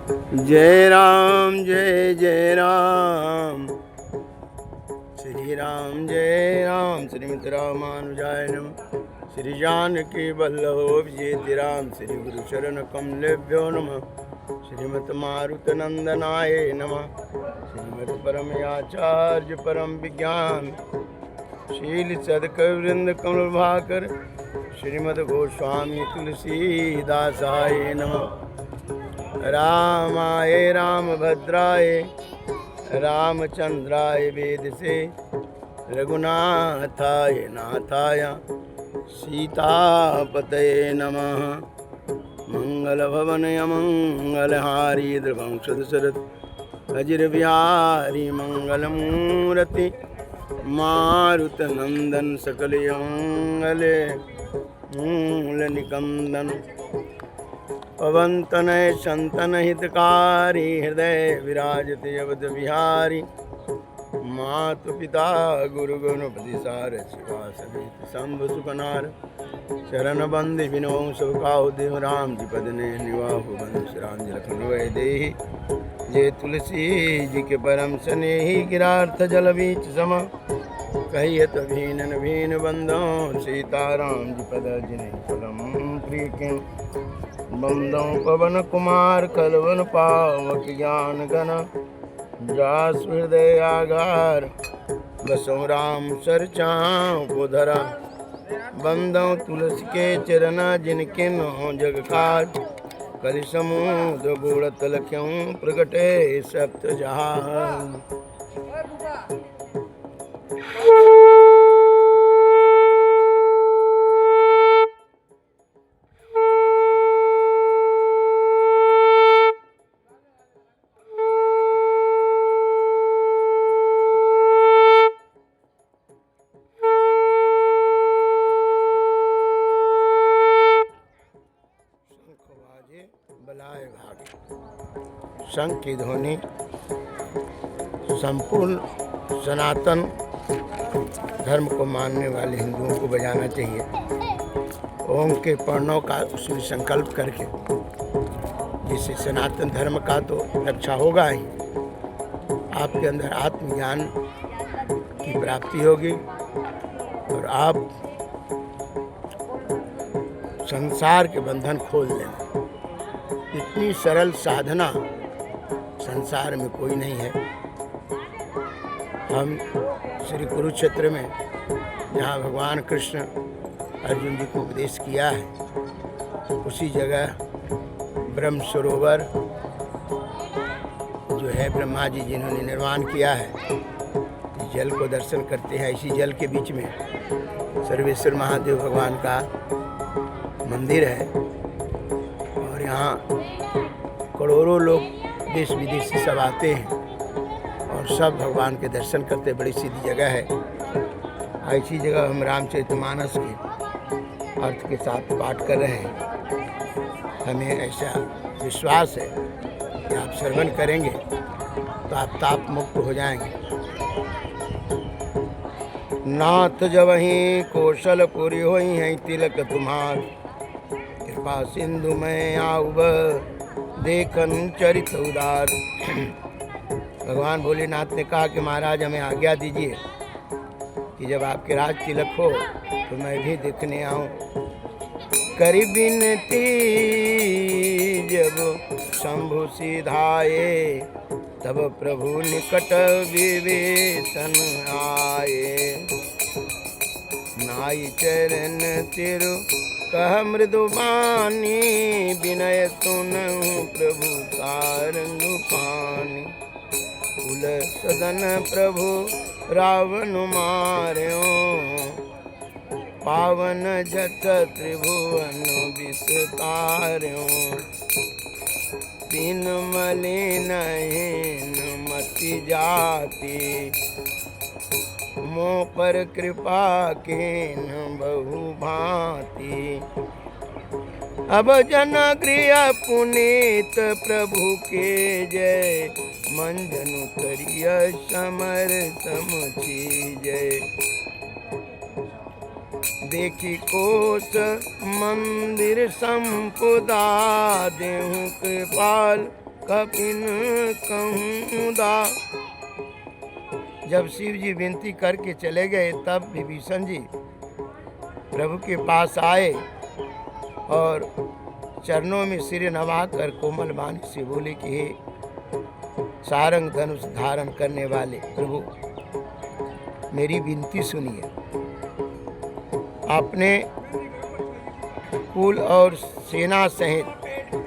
जय राम जय जय राम, श्री राम जय राम, श्रीमद् रामानुजाय नमः। श्री जानकी वल्लभ जयति राम, श्री गुरु चरण कमलेभ्यो नमः। श्रीमद् मारुत नंदनाय नमः। श्रीमद् परमयाचार्य परम विज्ञान शील सदकविवृंद कमल भाकर, श्रीमद् गोस्वामी तुलसीदासाय नमः। रामाय रामभद्राय रामचंद्राय वेदसे, रघुनाथाय नाथाय सीतापतये नमः। मंगलभवनय मंगलहारी द्रवंशदशरथ अजिर बिहारी मंगलमूर्ति, मारुतनंदन सकल मंगले मूल निकंदन। पवन तनय संतन हितकारी, हृदय विराजते अवध बिहारी। मातु पिता गुरु गणपति सार, शिवा समेत शंभु सुखनार। चरण बंदि बिनो सब काहु, देव राम जी पद ने निवाहु। बंश राम जी लखन वै देहि, जय तुलसी जी के परम स्नेही। गिरार्थ जल बीच सम, कहियत भीनन भीन बंदो। सीताराम जी पद जिन्हि पदम प्रिय के, बंदों पवन कुमार खलवन पावक ज्ञान गण। जास हृदय आगार, बसों राम सरचाओ को धरा। बंदों तुलसी के चरण, जिनके नो जग काज। कलि समुद्र गुण तल क्यों, प्रगटे सप्त जहान। बलाए भागे। शंख की ध्वनि संपूर्ण सनातन धर्म को मानने वाले हिंदुओं को बजाना चाहिए। ओम के पर्णों का उसमें संकल्प करके, जिससे सनातन धर्म का तो रक्षा होगा ही, आपके अंदर आत्मज्ञान की प्राप्ति होगी और आप संसार के बंधन खोल देंगे। इतनी सरल साधना संसार में कोई नहीं है। हम श्री कुरुक्षेत्र में, जहाँ भगवान कृष्ण अर्जुन जी को उपदेश किया है, उसी जगह ब्रह्म सरोवर जो है ब्रह्मा जी जिन्होंने निर्माण किया है, जल को दर्शन करते हैं। इसी जल के बीच में सर्वेश्वर महादेव भगवान का मंदिर है और यहाँ करोड़ों लोग देश विदेश से सब आते हैं और सब भगवान के दर्शन करते। बड़ी सीधी जगह है। ऐसी जगह हम रामचरितमानस के अर्थ के साथ पाठ कर रहे हैं। हमें ऐसा विश्वास है कि आप श्रवण करेंगे तो आप ताप मुक्त हो जाएंगे। नाथ जबहि कौशलपुरी होई हैं, तिलक तुम्हार। कृपा सिंधु में आउब, देखन चरित उदार। भगवान भोलेनाथ ने कहा कि महाराज हमें आज्ञा दीजिए कि जब आपके राज तिलक हो तो मैं भी देखने आऊं। करी बिनती जब शंभु सिधाए, तब प्रभु निकट विवेशन आए। नाई चरण तिरु कह मृदुबानी, विनय सुनहु प्रभु सारंगु पानी। कुल सदन प्रभु रावण मार्यो, पावन जत त्रिभुवन विस्तार्यो। तीन मलिन मति जाति, मोह पर कृपा केन बहु भांति। अब जन गृह पुनीत प्रभु के जय, मंजनु करिय समर समझी जय। देखी कोस मंदिर संपुदा, देहु कृपाल कपिन कहूँ दा। जब शिव जी विनती करके चले गए तब विभीषण जी प्रभु के पास आए और चरणों में सिर नवाकर कोमल वाणी से बोले कि हे सारंग धनुष धारण करने वाले प्रभु, मेरी विनती सुनिए। आपने कुल और सेना सहित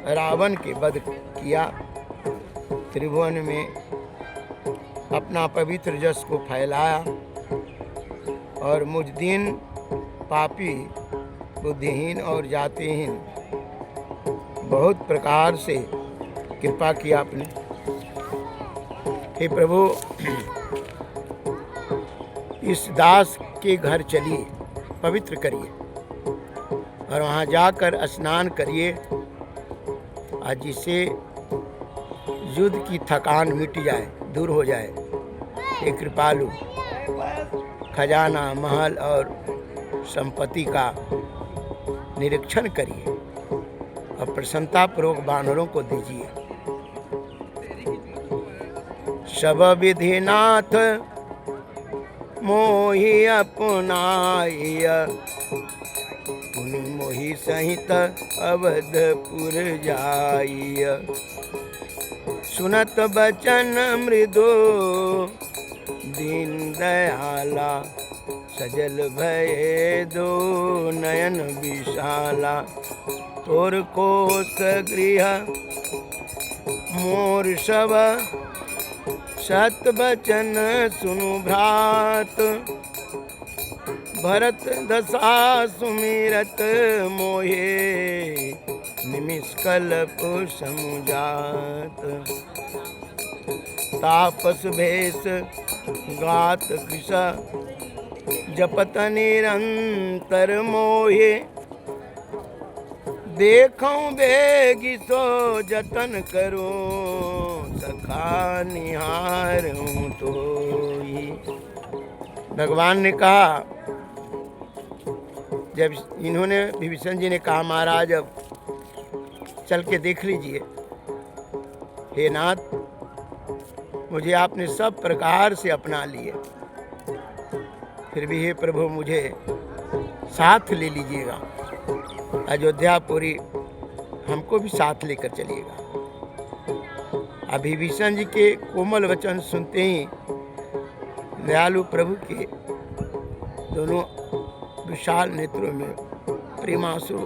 रावण के वध किया, त्रिभुवन में अपना पवित्र जस को फैलाया और मुझ दिन पापी, बुद्धिहीन और जातिहीन बहुत प्रकार से कृपा किया आपने। हे प्रभु, इस दास के घर चलिए, पवित्र करिए और वहाँ जाकर स्नान करिए, आज जिससे युद्ध की थकान मिट जाए, दूर हो जाए। हे कृपालु, खजाना, महल और संपत्ति का निरीक्षण करिए और प्रसन्नतापूर्वक वानरों को दीजिए। सब विधिनाथ मोहि अपनाय, पुनि मोहि सहित अवधपुर जाइय। सुनत बचन मृदु दीन दयाला, सजल भये दो नयन विशाला। तोर कोस गृह मोर सब, सत बचन सुनु भ्रात। भरत दशा सुमिरत मोहे, निमिषकल्प समुजात। तापस भेष गात कृश, जपत निरंतर मोहे। देखूं बेगी सो जतन करूं, सखा निहारूं तोई। भगवान ने कहा, जब इन्होंने विभीषण जी ने कहा महाराज अब चल के देख लीजिए। हे नाथ, मुझे आपने सब प्रकार से अपना लिए, फिर भी हे प्रभु मुझे साथ ले लीजिएगा, अयोध्यापुरी हमको भी साथ लेकर चलिएगा। अब विभीषण जी के कोमल वचन सुनते ही दयालु प्रभु के दोनों विशाल नेत्रों में प्रेमांसु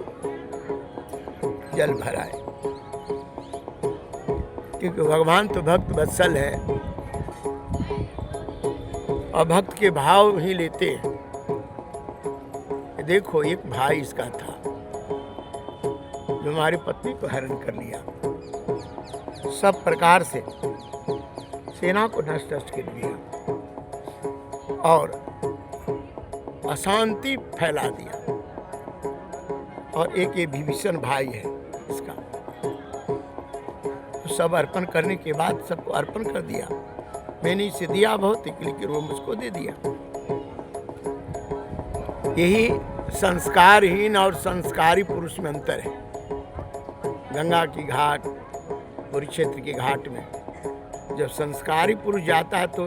जल भर आए, क्योंकि भगवान तो भक्त वत्सल है और भक्त के भाव ही लेते हैं। देखो, एक भाई इसका था जो हमारी पत्नी को हरण कर लिया, सब प्रकार से सेना को नष्ट कर दिया और अशांति फैला दिया। और एक ये विभीषण भाई है इसका, तो सब अर्पण करने के बाद सबको अर्पण कर दिया। मैंने इसे दिया बहुत, लेकिन वो मुझको दे दिया। यही संस्कारहीन और संस्कारी पुरुष में अंतर है। गंगा की घाट, कुरुक्षेत्र के घाट में जब संस्कारी पुरुष जाता है तो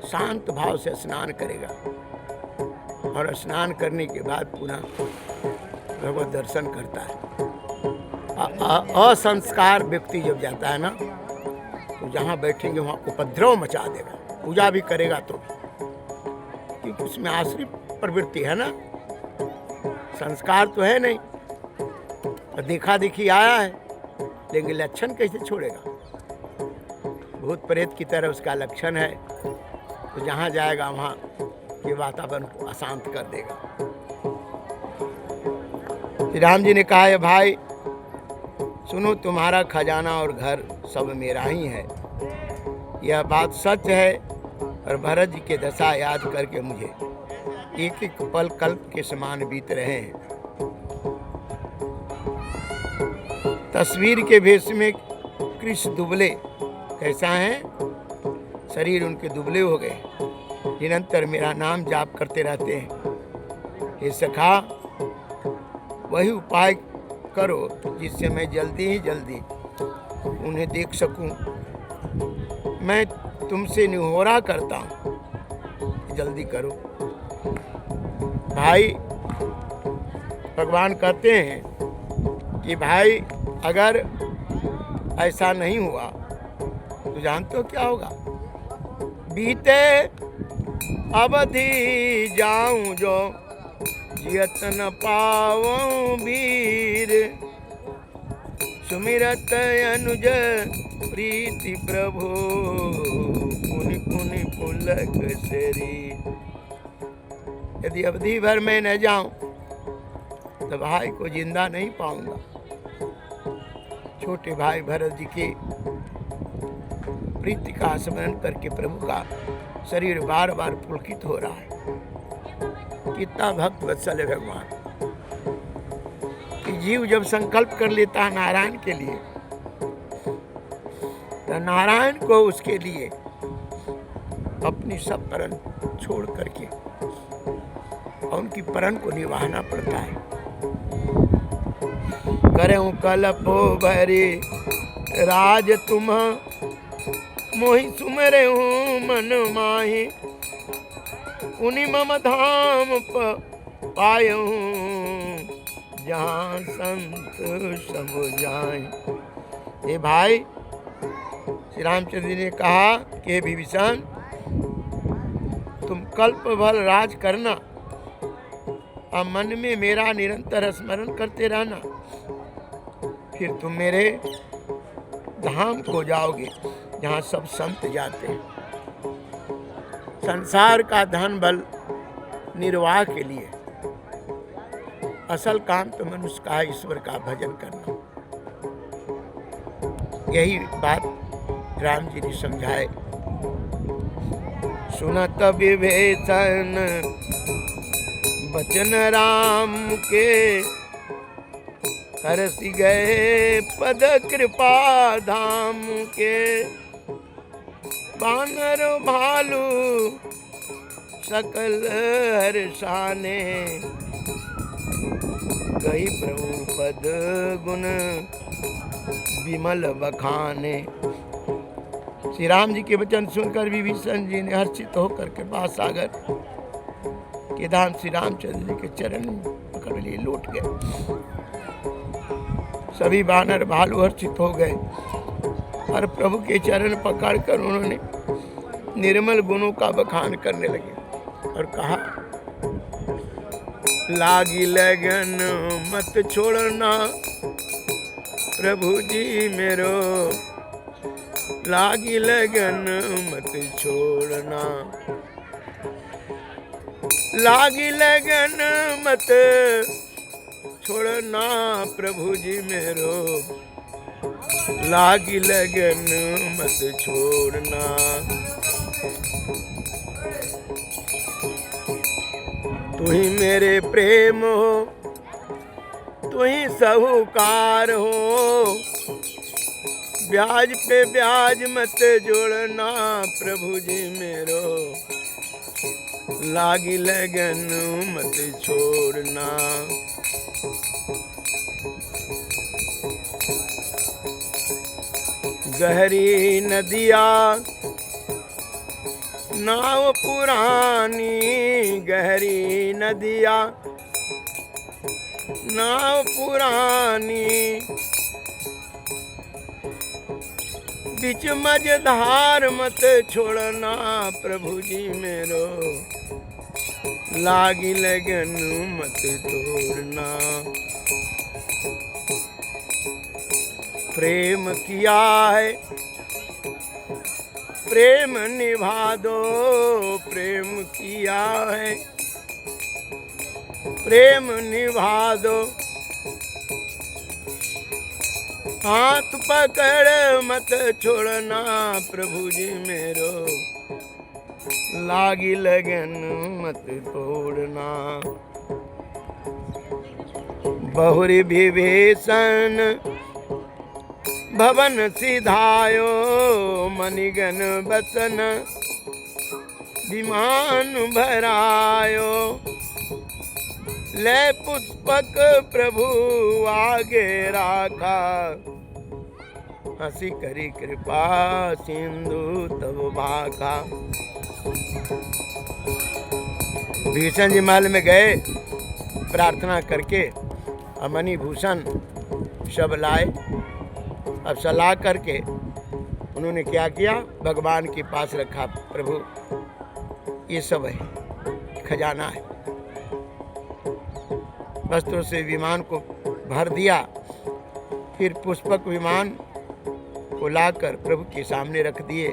शांत भाव से स्नान करेगा और स्नान करने के बाद पुनः भगवत दर्शन करता है। असंस्कार व्यक्ति जब जाता है ना, तो जहाँ बैठेंगे वहाँ उपद्रव मचा देगा, पूजा भी करेगा तो भी, क्योंकि उसमें आश्रित प्रवृत्ति है ना, संस्कार तो है नहीं। और देखा देखी आया है, लेकिन लक्षण कैसे छोड़ेगा? भूत प्रेत की तरह उसका लक्षण है, तो जहाँ जाएगा वहाँ के वातावरण को अशांत कर देगा। श्री राम जी ने कहा है, भाई सुनो, तुम्हारा खजाना और घर सब मेरा ही है, यह बात सच है। और भरत जी के दशा याद करके मुझे एक एक पल कल्प के समान बीत रहे हैं। तस्वीर के भेष में कृष्ण दुबले कैसा है, शरीर उनके दुबले हो गए, निरंतर मेरा नाम जाप करते रहते हैं। हे सखा, वही उपाय करो जिससे मैं जल्दी ही जल्दी उन्हें देख सकूं। मैं तुमसे निहोरा करता हूं, जल्दी करो। भाई, भगवान कहते हैं कि भाई अगर ऐसा नहीं हुआ तो जानते हो क्या होगा? बीते अवधि जाऊं जो जियत न पाऊं वीर, सुमिरत अनुज प्रीति प्रभु, पुनि पुनि पुलक शरीर। यदि अवधि भर मैं न जाऊं तो भाई को जिंदा नहीं पाऊंगा। छोटे भाई भरत जी के प्रीति का स्मरण करके प्रभु का शरीर बार बार पुलकित हो रहा है। कितना भक्त वत्सल है भगवान कि जीव जब संकल्प कर लेता है नारायण के लिए, तो नारायण को उसके लिए अपनी सब परण छोड़ करके और उनकी परण को निभाना पड़ता है। करूं कल्पो भरी राज तुम, मोहि सुमरे हूँ मन माही, उन्हीं मम धाम पायूं, जहाँ संत समुझाए। ये भाई श्री रामचंद्र जी ने कहा कि विभीषण, तुम कल्प भर राज करना और मन में मेरा निरंतर स्मरण करते रहना, फिर तुम मेरे धाम को जाओगे जहाँ सब संत जाते हैं। संसार का धन बल निर्वाह के लिए असल काम तो मनुष्य का है ईश्वर का भजन करना। यही बात राम जी ने समझाए। सुनत विभीषण बचन राम के, हरसि गए पद कृपा धाम के, बानर भालू सकल हर्षाने, कही प्रभु पद गुण विमल बखाने। श्री राम जी के वचन सुनकर विभीषण जी ने हर्षित होकर कृपा सागर के धाम श्री रामचंद्र जी के चरण पकड़ लिए लौट गए। सभी बानर भालू हर्षित हो गए और प्रभु के चरण पकड़कर उन्होंने निर्मल गुणों का बखान करने लगे और कहा, लागी लगन मत छोड़ना प्रभु जी मेरो, लागी लगन मत छोड़ना, लागी लगन मत छोड़ना प्रभु जी मेरो, लागी लगन मत छोड़ना। तू ही मेरे प्रेम हो, तू ही साहूकार हो, ब्याज पे ब्याज मत जोड़ना प्रभु जी मेरो, लागी लगन मत छोड़ना। गहरी नदिया नाव पुरानी, गहरी नदिया नाव पुरानी, बीच मझधार मत छोड़ना प्रभु जी मेरो, लागी लगन मत तोड़ना। प्रेम किया है प्रेम निभा दो, प्रेम किया है प्रेम निभा दो, हाथ पकड़ मत छोड़ना प्रभु जी मेरो, लागी लगन मत तोड़ना। बहुरी विभीषण भवन सिधायो, मणिगण बसन विमान भरायो, ले पुष्पक प्रभु आगे राखा, हंसी करी कृपा सिंधु तब भाखा। भीषण जी महल में गए, प्रार्थना करके मणि भूषण सब लाए। अब सलाह करके उन्होंने क्या किया, भगवान के पास रखा। प्रभु ये सब है, खजाना है। वस्त्रों से विमान को भर दिया, फिर पुष्पक विमान को लाकर प्रभु के सामने रख दिए।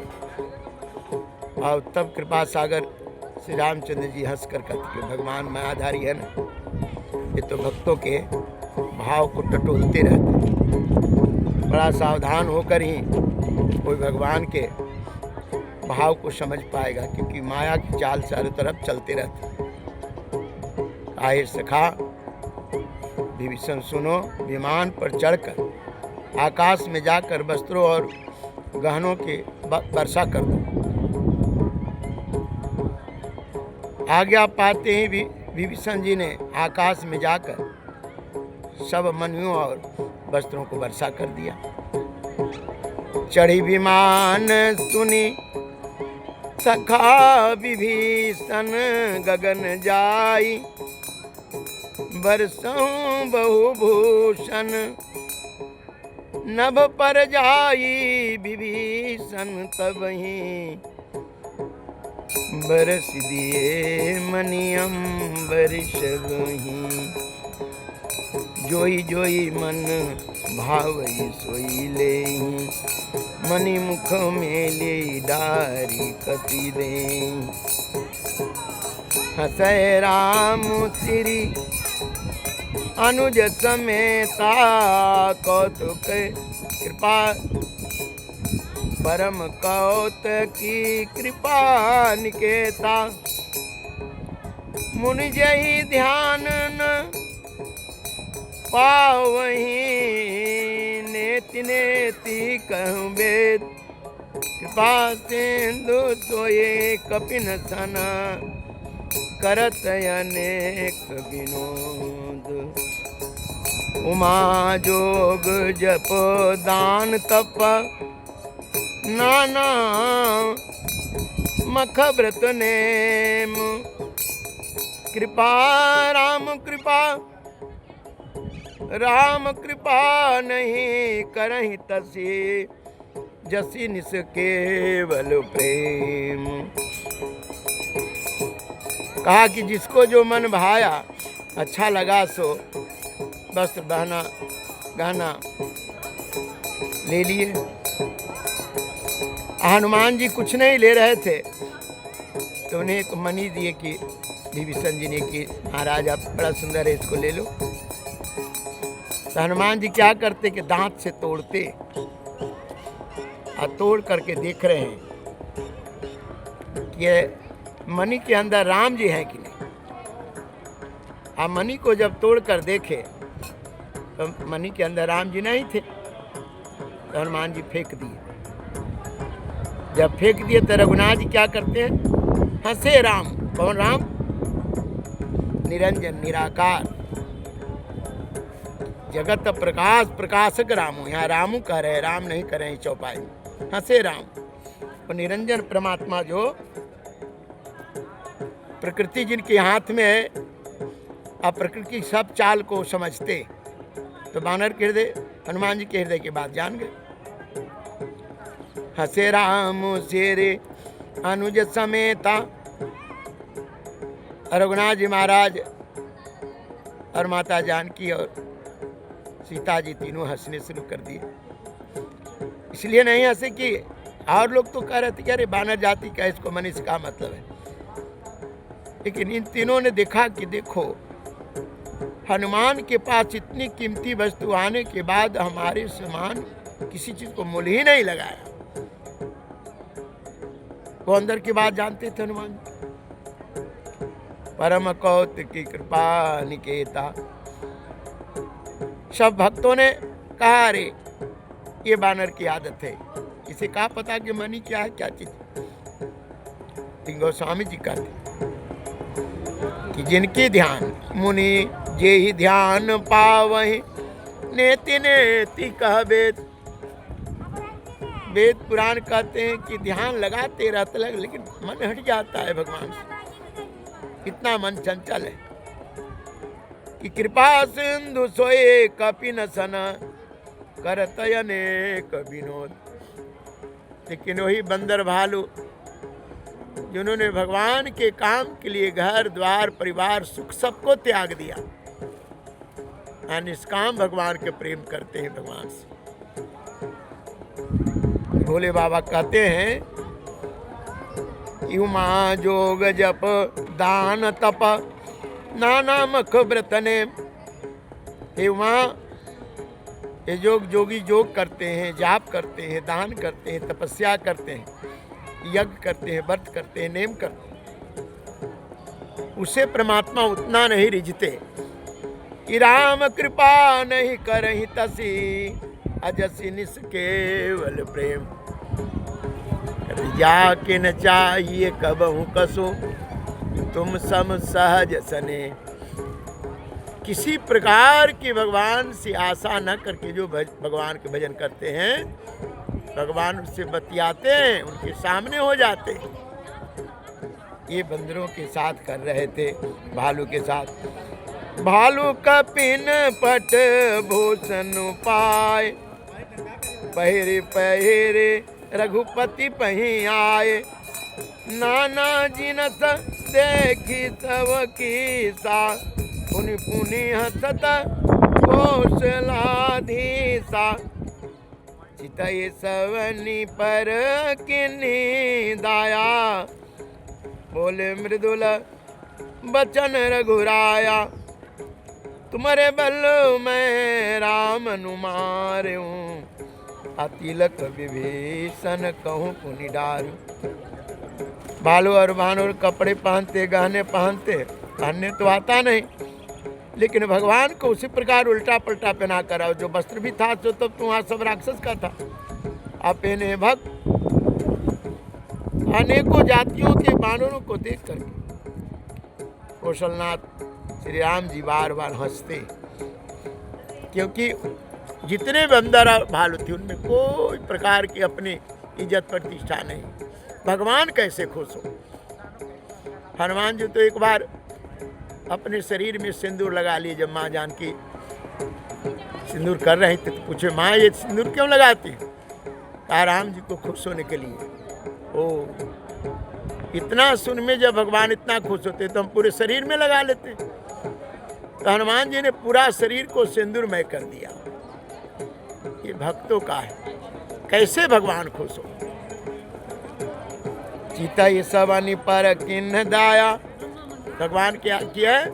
और तब कृपा सागर श्री रामचंद्र जी हंसकर कहते कि भगवान मायाधारी है ना, ये तो भक्तों के भाव को टटोलते रहते। बड़ा सावधान होकर ही कोई भगवान के भाव को समझ पाएगा, क्योंकि माया की चाल चारों तरफ चलते रहते। आए सखा विभीषण सुनो, विमान पर चढ़कर आकाश में जाकर वस्त्रों और गहनों के वर्षा कर दो। आज्ञा पाते ही विभीषण जी ने आकाश में जाकर सब मणियों और वस्त्रों को वर्षा कर दिया। चढ़ी विमान सुनी सखा विभीषण, गगन जाई बरसों बहुभूषण। नभ पर जाई विभीषण, तबहि बरस दिए मनि अम्बरीश गही। जोई जोई मन भावई सोई लेहि, मणि मुख मेले डारी कति दे। हसै राम श्री अनुज समेता, कौतुक कृपा परम कौतकी कृपा निकेता। मुनि जहि ध्यान न पावहीं, नेति नेति कहूँ वेद। कृपा सिंधु सोये कपिन सन, करत अनेक विनोद। उमा जोग जप दान तप, नाना मख व्रत नेम। कृपा राम कृपा नहीं करहि तसी, जसी निस केवल प्रेम। कहा कि जिसको जो मन भाया, अच्छा लगा, सो वस्त्र गहना ले लिए। हनुमान जी कुछ नहीं ले रहे थे, तो उन्हें एक मणि दिए कि विभीषण जी ने कि महाराज आप बड़ा सुंदर है, इसको ले लो। तो हनुमान जी क्या करते कि दांत से तोड़ते, और तोड़ करके देख रहे हैं कि मणि के अंदर राम जी हैं कि नहीं। आप मणि को जब तोड़ कर देखे तो मणि के अंदर राम जी नहीं थे। तो हनुमान जी फेंक दिए। जब फेंक दिए तो रघुनाथ जी क्या करते हैं, हंसे राम। कौन राम? निरंजन निराकार जगत प्रकाश प्रकाशक रामू। यहाँ रामू कह रहे, राम नहीं कह रहे चौपाई में। हंसे राम। और निरंजन परमात्मा जो प्रकृति जिनके हाथ में है, आप प्रकृति की सब चाल को समझते। तो बानर के हृदय, हनुमान जी के हृदय की बात जान गए। हंसे राम शेरे अनुज समेता। रघुनाथ जी महाराज और माता जानकी और सीता जी तीनों हंसने शुरू कर दिए। इसलिए नहीं हंसे कि और लोग तो कह रहे थे कि अरे बानर जाति का इसको मनुष्य का मतलब है, लेकिन इन तीनों ने देखा कि देखो हनुमान के पास इतनी कीमती वस्तु आने के बाद हमारे समान किसी चीज को मूल्य ही नहीं लगाया। वो अंदर की बात जानते थे हनुमान। परम कौतुकी कृपा निकेता। सब भक्तों ने कहा अरे ये बानर की आदत है, इसे क्या पता कि मणि क्या है क्या चीज। गोस्वामी जी कहते कि जिनकी ध्यान मुनि जे ही ध्यान पावहि नेति नेति कह वेद। वेद पुराण कहते हैं कि ध्यान लगाते रहते लगे लेकिन मन हट जाता है भगवान से, इतना मन चंचल है कि कृपा सिंधु सोए कपि न सन करत अनेक विनोद। लेकिन वही बंदर भालू जिन्होंने भगवान के काम के लिए घर द्वार परिवार सुख सबको त्याग दिया, निष्काम भगवान के प्रेम करते हैं भगवान से। भोले बाबा कहते हैं उमा जोग जप दान तप नाना मख व्रत ने। हे उमा, ये जोगी योग करते हैं, जाप करते हैं, दान करते हैं, तपस्या करते हैं, यज्ञ करते हैं, व्रत करते हैं, नेम करते हैं, उसे परमात्मा उतना नहीं रिझते कि राम कृपा नहीं करहि तसी अजसी निस केवल प्रेम। कभी जाके न चाहिए कबहू कसो तुम सम सहज सने। किसी प्रकार की भगवान से आशा न करके जो भगवान के भजन करते हैं, भगवान उससे बतियाते हैं, उनके सामने हो जाते हैं। ये बंदरों के साथ कर रहे थे, भालू के साथ। भालू कपिन पट भूषण पाए पहिरे पहिरे रघुपति पही आए। नाना जिनस देखी सब की सा पुनि पुनि हसत कौशलाधीसा। चितई सवनी पर किन्नी दाया बोले मृदुल बचन रघुराया। तुम्हारे बल मैं राम नुमारूं अतिलक विभीषण कहूँ पुनि डारूं। भालू और भानुर कपड़े पहनते, गहने पहनते, पहनने तो आता नहीं, लेकिन भगवान को उसी प्रकार उल्टा पलटा पहना कर आओ। जो वस्त्र भी था तो तब तो वहाँ सब राक्षस का था। आप पहने भक्त अनेकों जातियों के बानरों को देख करके कौशलनाथ श्री राम जी बार बार हंसते, क्योंकि जितने बंदर और भालू थे उनमें कोई प्रकार की अपनी इज्जत प्रतिष्ठा नहीं। भगवान कैसे खुश हो। हनुमान जी तो एक बार अपने शरीर में सिंदूर लगा लिए। जब माँ जानकी सिंदूर कर रही थी तो पूछे, माँ ये सिंदूर क्यों लगाती है? कहा राम जी को खुश होने के लिए। ओ, इतना सुन में जब भगवान इतना खुश होते तो हम पूरे शरीर में लगा लेते। तो हनुमान जी ने पूरा शरीर को सिंदूरमय कर दिया। ये भक्तों का है, कैसे भगवान खुश हो। सीता ये सवनी पर किन्ह दाया। भगवान क्या किया है,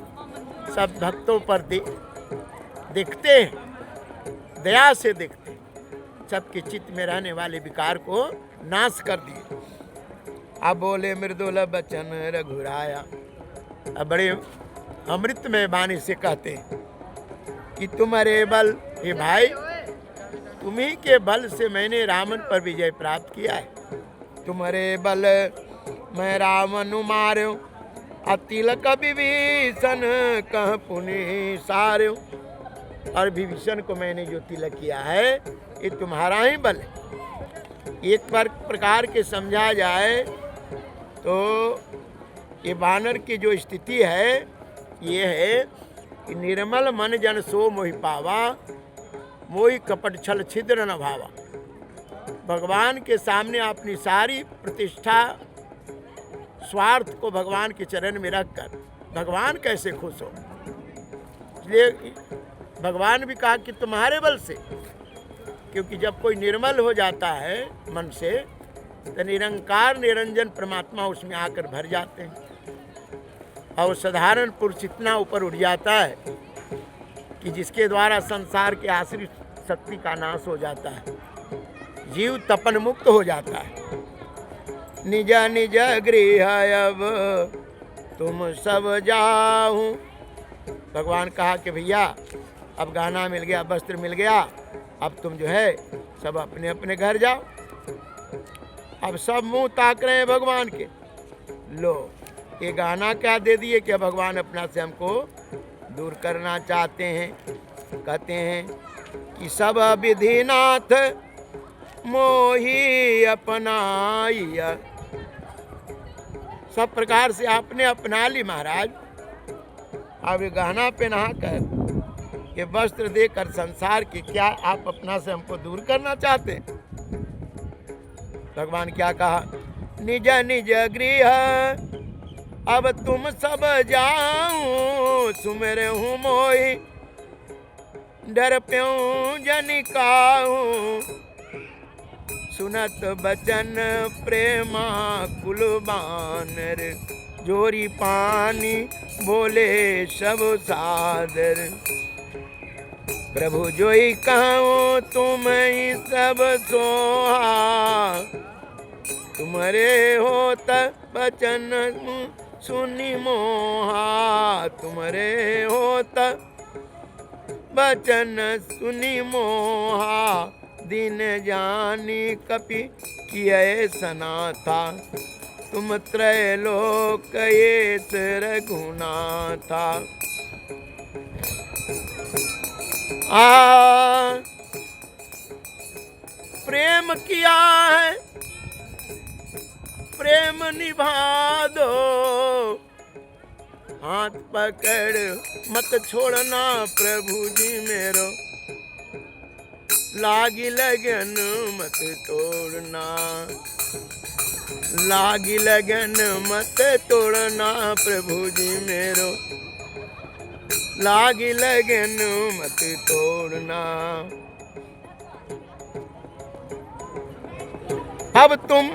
सब भक्तों पर देखते हैं, दया से देखते हैं, सबके चित्त में रहने वाले विकार को नाश कर दिए। अब बोले मृदुल बचन रघुराया। अब बड़े अमृत में वाणी से कहते हैं कि तुम्हारे बल, हे भाई तुम्ही के बल से मैंने रावण पर विजय प्राप्त किया है। तुम्हारे बल मैं रावण मार्यो अतिलक विभीषण कह पुनि सार्यो। और विभीषण को मैंने जो तिलक किया है ये तुम्हारा ही बल है। एक प्रकार के समझा जाए तो ये वानर की जो स्थिति है ये है कि निर्मल मन जन सो मोहि पावा मोहि कपट छल छिद्र न भावा। भगवान के सामने अपनी सारी प्रतिष्ठा स्वार्थ को भगवान के चरण में रखकर भगवान कैसे खुश हो। इसलिए भगवान भी कहा कि तुम्हारे बल से, क्योंकि जब कोई निर्मल हो जाता है मन से तो निरंकार निरंजन परमात्मा उसमें आकर भर जाते हैं और साधारण पुरुष इतना ऊपर उठ जाता है कि जिसके द्वारा संसार के आश्रित शक्ति का नाश हो जाता है, जीव तपन मुक्त हो जाता है। निज निज गृह अब तुम सब जाऊं। भगवान कहा कि भैया अब गहना मिल गया, वस्त्र मिल गया, अब तुम जो है सब अपने अपने घर जाओ। अब सब मुंह ताक रहे हैं भगवान के। लो ये गहना क्या दे दिए कि भगवान अपना से हमको दूर करना चाहते हैं। कहते हैं कि सब विधिनाथ मोही अपनाइया। सब प्रकार से आपने अपना ली महाराज। अब ये गहना पहना कर, ये वस्त्र देकर संसार की क्या आप अपना से हमको दूर करना चाहते हैं? भगवान क्या कहा? निज निज गृह अब तुम सब जाऊं, सुमेरे हूँ मोही डर प्यों जनिकाऊं। सुनत बचन प्रेमा कुल बानर, जोरी पानी बोले सब सादर। प्रभु जोई कहूँ तुम ही सब सोहा, तुम्हारे होत बचन सुनी मोहा। तुम्हारे होत बचन सुनी मोहा, दिन जानी कपि किए सना था। तुम त्रैलोक येस रघुनाथा। प्रेम किया है प्रेम निभा दो, हाथ पकड़ मत छोड़ना प्रभु जी मेरो। लागी लगन मत तोड़ना, लागी लगन मत तोड़ना प्रभु जी मेरो। लागी लगन मत तोड़ना। अब तुम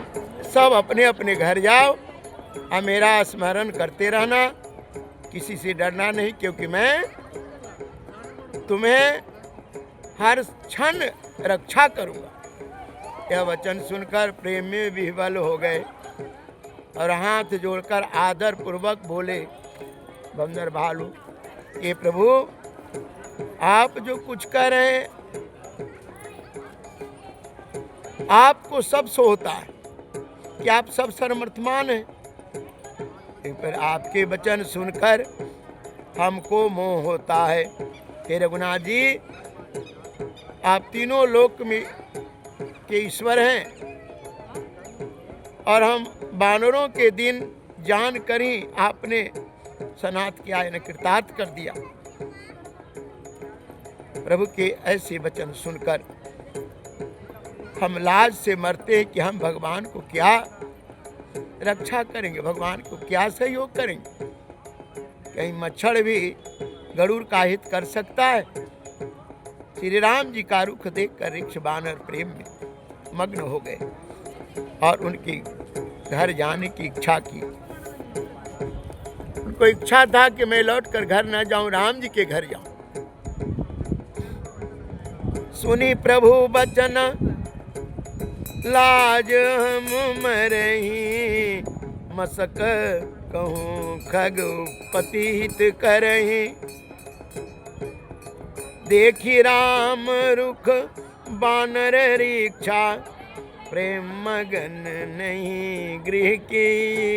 सब अपने अपने घर जाओ और मेरा स्मरण करते रहना, किसी से डरना नहीं, क्योंकि मैं तुम्हें हर क्षण रक्षा करूंगा। यह वचन सुनकर प्रेम में विह्वल हो गए और हाथ जोड़कर आदर पूर्वक बोले, बंदर भालू, ये प्रभु आप जो कुछ कर रहे हैं आपको सब सो होता है कि आप सब सर्वमर्थमान हैं। पर आपके वचन सुनकर हमको मोह होता है। हे रघुनाथ जी, आप तीनों लोक में के ईश्वर हैं और हम वानरों के दिन जान कर ही आपने सनात किया, यानी कृतार्थ कर दिया। प्रभु के ऐसे वचन सुनकर हम लाज से मरते हैं कि हम भगवान को क्या रक्षा करेंगे, भगवान को क्या सहयोग करेंगे। कहीं मच्छर भी गरुड़ का हित कर सकता है। श्री राम जी का रुख देखकर ऋक्ष वानर प्रेम में मग्न हो गए और उनकी घर जाने की इच्छा की। उनको इच्छा था कि मैं लौटकर घर न जाऊं, राम जी के घर जाऊं। सुनी प्रभु बचन लाज हम मरही, मसक कहूँ खग पति हित करही। देखी राम रुख बानर रीक्षा, प्रेम मगन नहीं गृह की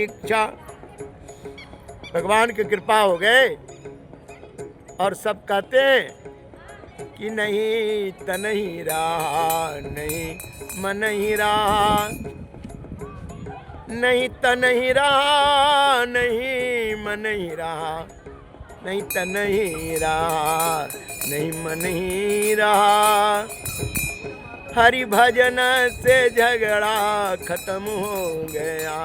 इच्छा। भगवान की कृपा हो गए और सब कहते हैं कि नहीं तन ही रहा, नहीं मन ही रहा, नहीं तन ही रहा, नहीं मन ही रहा, नहीं तन ही रहा, नहीं मन ही रहा। हरि भजन से झगड़ा खत्म हो गया,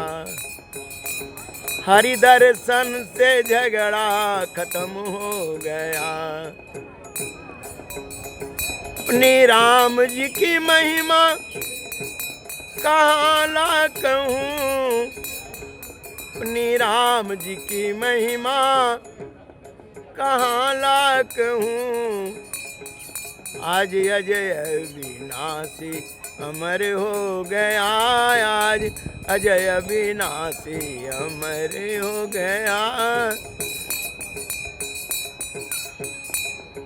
हरि दर्शन से झगड़ा खत्म हो गया। अपने राम जी की महिमा कहाँ ला कहूँ, अपने राम जी की महिमा कहाँ ला कहूँ। आज अजय अविनाशी अमर हो गया, आज अजय अविनाशी अमर हो गया।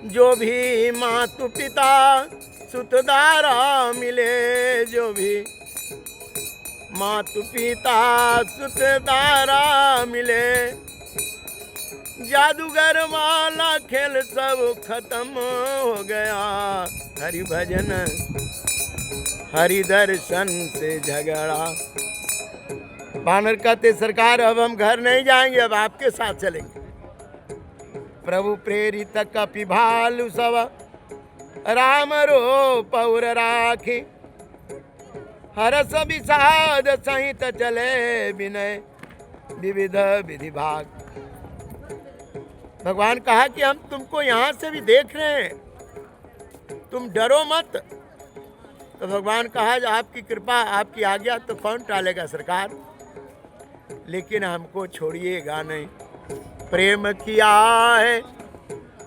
जो भी मातु पिता सुतदारा मिले, जो भी मातु पिता सुतदारा मिले, जादूगर वाला खेल सब खत्म हो गया, हरि भजन हरि दर्शन से झगड़ा। बानर कहते सरकार अब हम घर नहीं जाएंगे, अब आपके साथ चलेंगे। प्रभु प्रेरित कपि भालु सब राम रो पौर राखी, हरस विषाद सहित चले विनय विविध विधि भाग। भगवान कहा कि हम तुमको यहाँ से भी देख रहे हैं, तुम डरो मत। तो भगवान कहा आपकी कृपा आपकी आज्ञा तो कौन टालेगा सरकार, लेकिन हमको छोड़िएगा नहीं। प्रेम किया है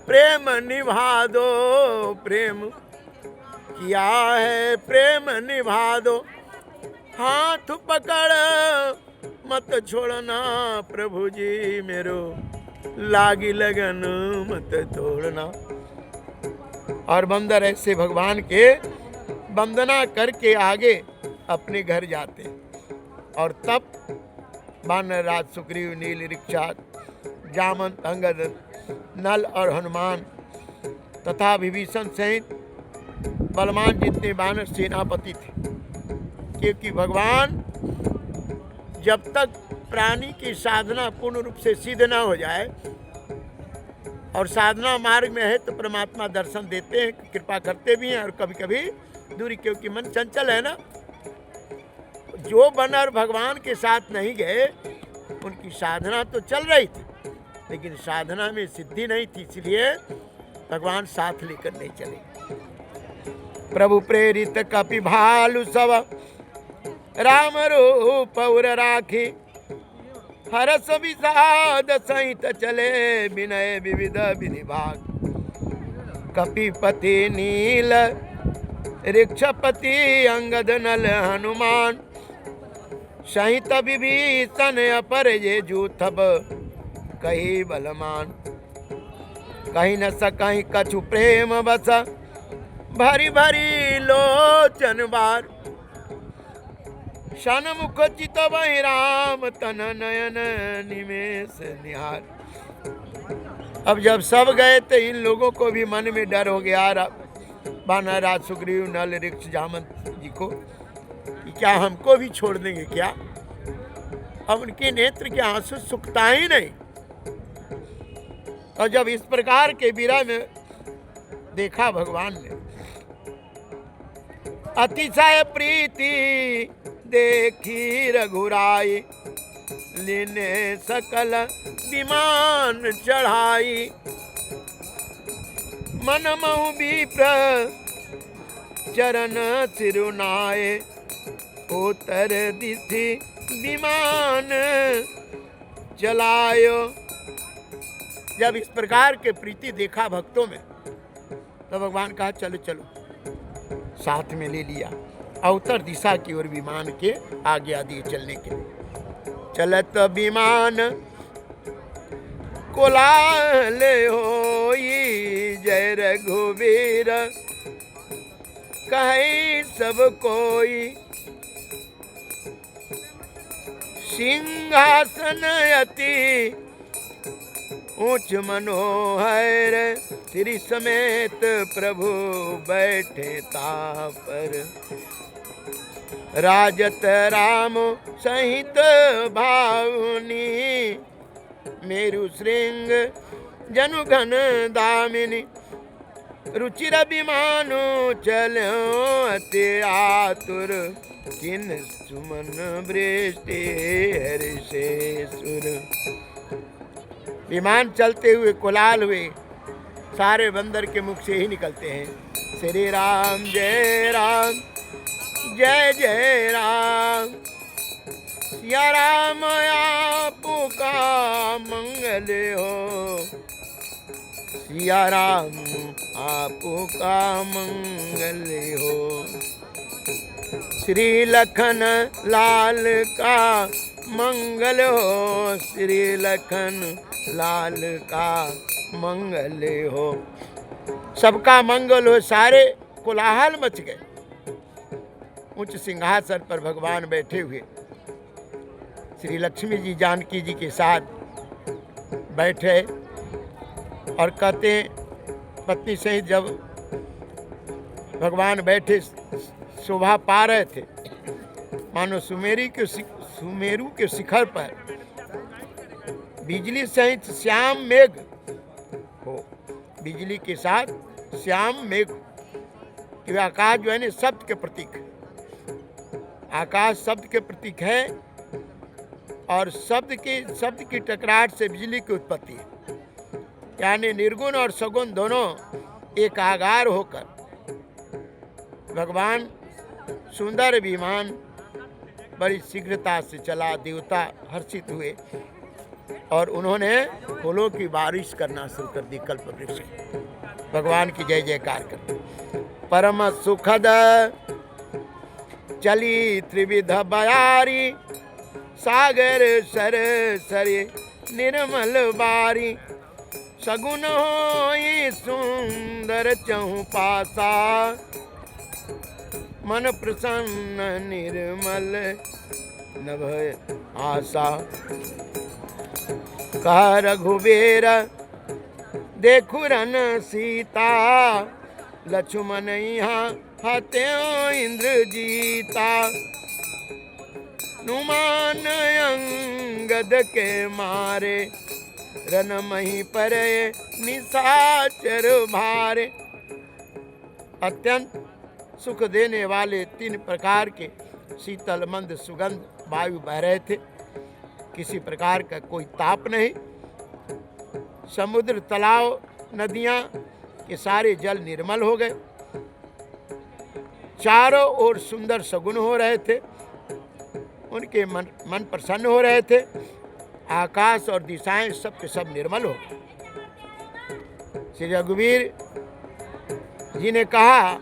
प्रेम निभा दो, प्रेम किया है प्रेम निभा दो, हाथ पकड़ मत छोड़ना प्रभु जी मेरो, लागी लगन मत तोड़ना। और बंदर ऐसे भगवान के वंदना करके आगे अपने घर जाते। और तब वानर राज सुग्रीव, नील, ऋक्षात, जामंत, अंगद, नल और हनुमान तथा विभीषण सहित बलवान जितने वानर सेनापति थे, क्योंकि भगवान जब तक प्राणी की साधना पूर्ण रूप से सिद्ध न हो जाए और साधना मार्ग में है तो परमात्मा दर्शन देते हैं, कृपा करते भी हैं और कभी कभी दूरी, क्योंकि मन चंचल है ना। जो वानर भगवान के साथ नहीं गए उनकी साधना तो चल रही थी लेकिन साधना में सिद्धि नहीं थी, इसलिए भगवान साथ लेकर नहीं चले। प्रभु प्रेरित कपि भालु सब राम रूप और राखी, हरस विषाद सहित चले विनय विविध विधि भाग। कपिपति नील ऋक्षपति अंगद नल हनुमान, सहित विभीषण अपर ये जूथब कही बलमान। कहीं न सकहीं कछु प्रेम बस, भरी भरी लोचन बार, सन्मुख चित वही राम तन नयन निमेष निहार। अब जब सब गए तो इन लोगों को भी मन में डर हो गया, वानर राज सुग्रीव, नल, ऋक्ष, जामंत जी को, कि क्या हमको भी छोड़ देंगे क्या। अब उनके नेत्र के आंसू सुखता ही नहीं। और जब इस प्रकार के विरह में देखा भगवान ने, अतिशय प्रीति देखी रघुराई, लेने सकल विमान चढ़ाई। मन महु विप्र चरण सिरुनाए, उत्तर दिशि विमान चलायो। जब इस प्रकार के प्रीति देखा भक्तों में तो भगवान कहा चलो चलो, साथ में ले लिया। उत्तर दिशा की ओर विमान के आज्ञा दिए चलने के लिए। चलत विमान कोलाहल होई, जय रघुवीर कहे सब कोई। सिंहासन अति ऊंच मनोहर, श्री समेत प्रभु बैठे तापर। राजत राम सहित भावनी, मेरु श्रृंग जनु घन दामिनी। रुचिर विमानो चलो अति आतुर, किन सुमन वृष्टि हर्षे सुर। विमान चलते हुए कोलाहल हुए, सारे बंदर के मुख से ही निकलते हैं, श्री राम जय राम जय जय राम। सिया राम आपका मंगल हो, सिया राम आपका मंगल हो। श्री लखन लाल का मंगल हो, श्री लखन लाल का मंगल हो। सबका मंगल हो। सारे कोलाहल मच गए। उच्च सिंहासन पर भगवान बैठे हुए, श्री लक्ष्मी जी जानकी जी के साथ बैठे और कहते हैं पत्नी सहित जब भगवान बैठे शोभा पा रहे थे, मानो सुमेरु के शिखर पर बिजली सहित श्याम मेघ हो, बिजली के साथ श्याम मेघ। कि आकाश जो है ना शब्द के प्रतीक, आकाश शब्द के प्रतीक है और शब्द की टकराहट से बिजली की उत्पत्ति है। यानी निर्गुण और सगुण दोनों एकाकार होकर भगवान सुंदर विमान बड़ी शीघ्रता से चला। देवता हर्षित हुए और उन्होंने फूलों की बारिश करना शुरू कर दी। कल्प वृक्ष भगवान की जय जयकार कर। परम सुखद चली त्रिविध बयारी, सागर सर सरे निर्मल बारी। सगुन होई सुंदर चहु पासा, मन प्रसन्न निर्मल न भय आशा। कह रघुबीर देखु रन सीता, लक्ष्मण यहाँ हत्यो इंद्र जीता। नुमान अंगद के मारे, रन मही पर निशाचर भारे। अत्यंत सुख देने वाले 3 प्रकार के शीतल मंद सुगंध वायु बह रहे थे। किसी प्रकार का कोई ताप नहीं। समुद्र, तालाब, नदियाँ के सारे जल निर्मल हो गए। चारों ओर सुंदर सगुन हो रहे थे। उनके मन प्रसन्न हो रहे थे। आकाश और दिशाएं सब के सब निर्मल हो गए। श्री रघुवीर जी ने कहा,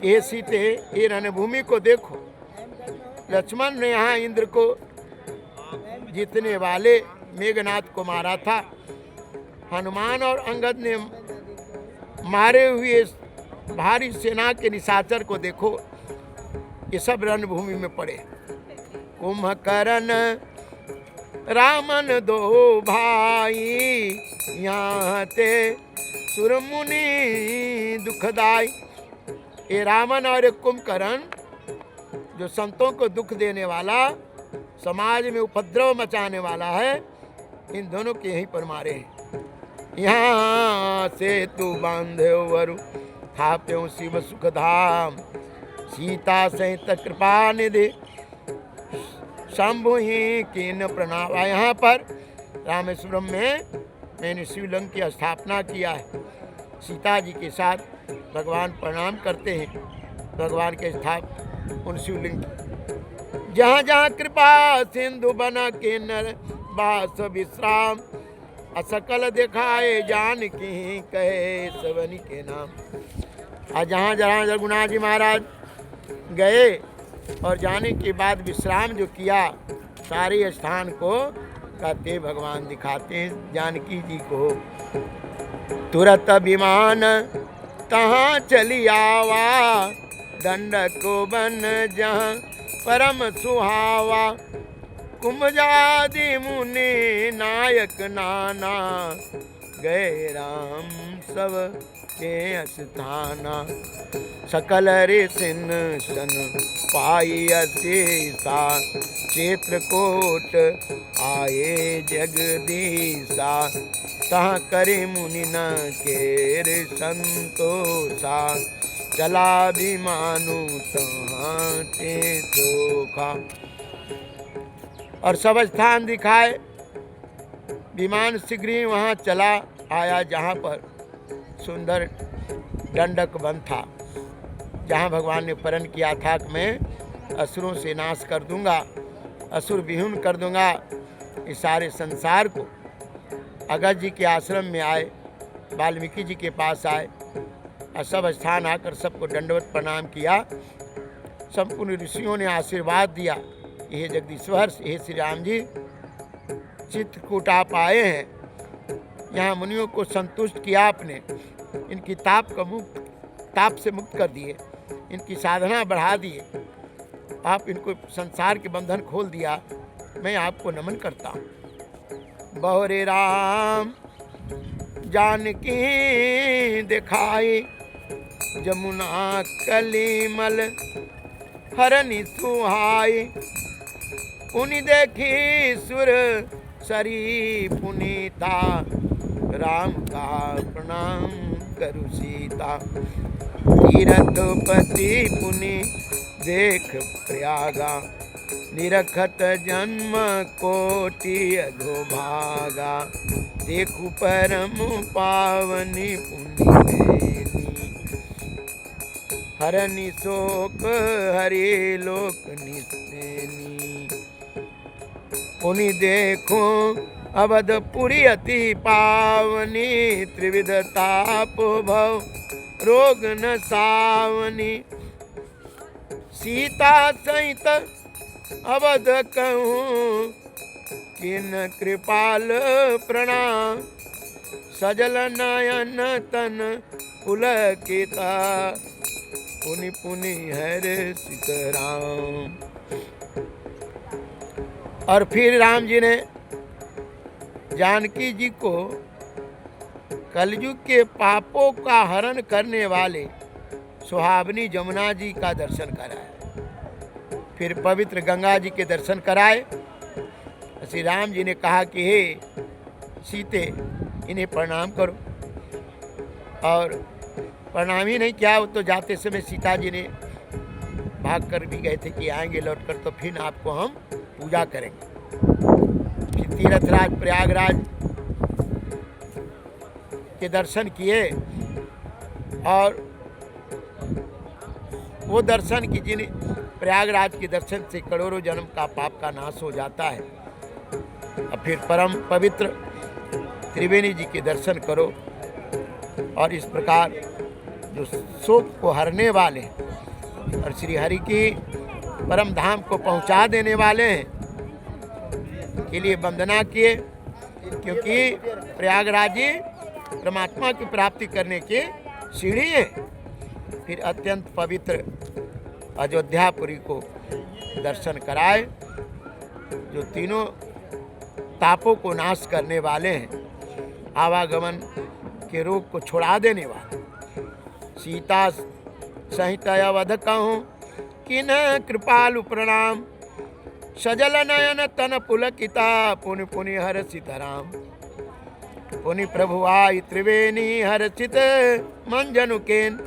ये सीते, ये रणभूमि को देखो। लक्ष्मण ने यहाँ इंद्र को जीतने वाले मेघनाथ को मारा था। हनुमान और अंगद ने मारे हुए भारी सेना के निशाचर को देखो। ये सब रणभूमि में पड़े। कुंभकर्ण रामन 2 भाई, यहाँ ते सुरमुनि दुखदाई। ये रावण और एक कुंभकर्ण जो संतों को दुख देने वाला, समाज में उपद्रव मचाने वाला है, इन दोनों के यहीं पर मारे हैं। यहाँ से तू बांधे वरु, थाप्यो शिव सुख धाम। सीता सहित कृपा निधि, शंभु ही कीन प्रणाम। यहाँ पर रामेश्वरम में मैंने शिवलिंग की स्थापना किया है। सीता जी के साथ भगवान प्रणाम करते हैं भगवान के स्थाप उन शिवलिंग। जहाँ जहाँ कृपा सिंधु बना के नर बास विश्राम। असकल दिखाए जान की कहे सवनी के नाम। और जहाँ जहाँ रघुनाथ जी महाराज गए और जाने के बाद विश्राम जो किया, सारे स्थान को कहते भगवान दिखाते हैं जानकी जी को। तुरत विमान तहाँ चली आवा, दंडक को बन जहाँ परम सुहावा। कुंभजादि मुनि नायक नाना, गए राम सब के स्थाना। सकल ऋषिन सन पाई अशेषा, चित्रकूट आए जगदीशा। तहाँ करे मुनि न केर संतोषा, चला विमानु तहाँ ते चोखा। और सब स्थान दिखाए। विमान शीघ्र ही वहाँ चला आया जहाँ पर सुंदर दंडक वन था, जहाँ भगवान ने प्रण किया था कि मैं असुरों से नाश कर दूंगा, असुर विहीन कर दूंगा इस सारे संसार को। अगस्त जी के आश्रम में आए, वाल्मीकि जी के पास आए और सब स्थान आकर सबको दंडवत प्रणाम किया। संपूर्ण ऋषियों ने आशीर्वाद दिया, ये जगदीश्वर, ये श्री राम जी चित्रकूट आप आए हैं, यहाँ मुनियों को संतुष्ट किया आपने, इनकी ताप से मुक्त कर दिए, इनकी साधना बढ़ा दिए, आप इनको संसार के बंधन खोल दिया। मैं आपको नमन करता हूँ। बहुरे राम जानकी दिखाई, जमुना कलिमल हरनि सुहाई। पुनि देखी सुर सरी पुनीता, राम का प्रणाम करु सीता। तीरथपति पुनि देख प्रयागा, निरखत जन्म कोटि अधोभागा। देखु परम पावनी पुनि मेनी, हरनि शोक हरि लोक निस्तेनी। पुनि देखो अवधपुरी अति पावनी, त्रिविध ताप भव रोग न सावनी। सीता सहित अवध कहूँ, किन कृपाल प्रणाम। सजल नयन तन पुलकिता, पुनि पुनि हर्षित राम। और फिर राम जी ने जानकी जी को कलयुग के पापों का हरण करने वाले सुहावनी जमुना जी का दर्शन कराया। फिर पवित्र गंगा जी के दर्शन कराए। श्री राम जी ने कहा कि हे सीते, इन्हें प्रणाम करो। और प्रणाम ही नहीं किया, वो तो जाते समय सीता जी ने भाग कर भी गए थे कि आएंगे लौट कर तो फिर आपको हम पूजा करेंगे। फिर तीर्थराज प्रयागराज के दर्शन किए, और वो दर्शन की जिन प्रयागराज के दर्शन से करोड़ों जन्म का पाप का नाश हो जाता है। अब फिर परम पवित्र त्रिवेणी जी के दर्शन करो, और इस प्रकार जो शोक को हरने वाले और श्री हरि की परम धाम को पहुंचा देने वाले हैं के लिए वंदना किए, क्योंकि प्रयागराज जी परमात्मा की प्राप्ति करने के सीढ़ी है। फिर अत्यंत पवित्र अयोध्यापुरी को दर्शन कराए, जो तीनों तापों को नाश करने वाले हैं, आवागमन के रोग को छुड़ा देने वाले। सीता सहित अवध कहूँ, किन कृपालु प्रणाम। सजल नयन तन पुलकिता, पुनि पुनि हर्षित राम। पुनि प्रभु आई त्रिवेणी, हर्षित मन जनु केन।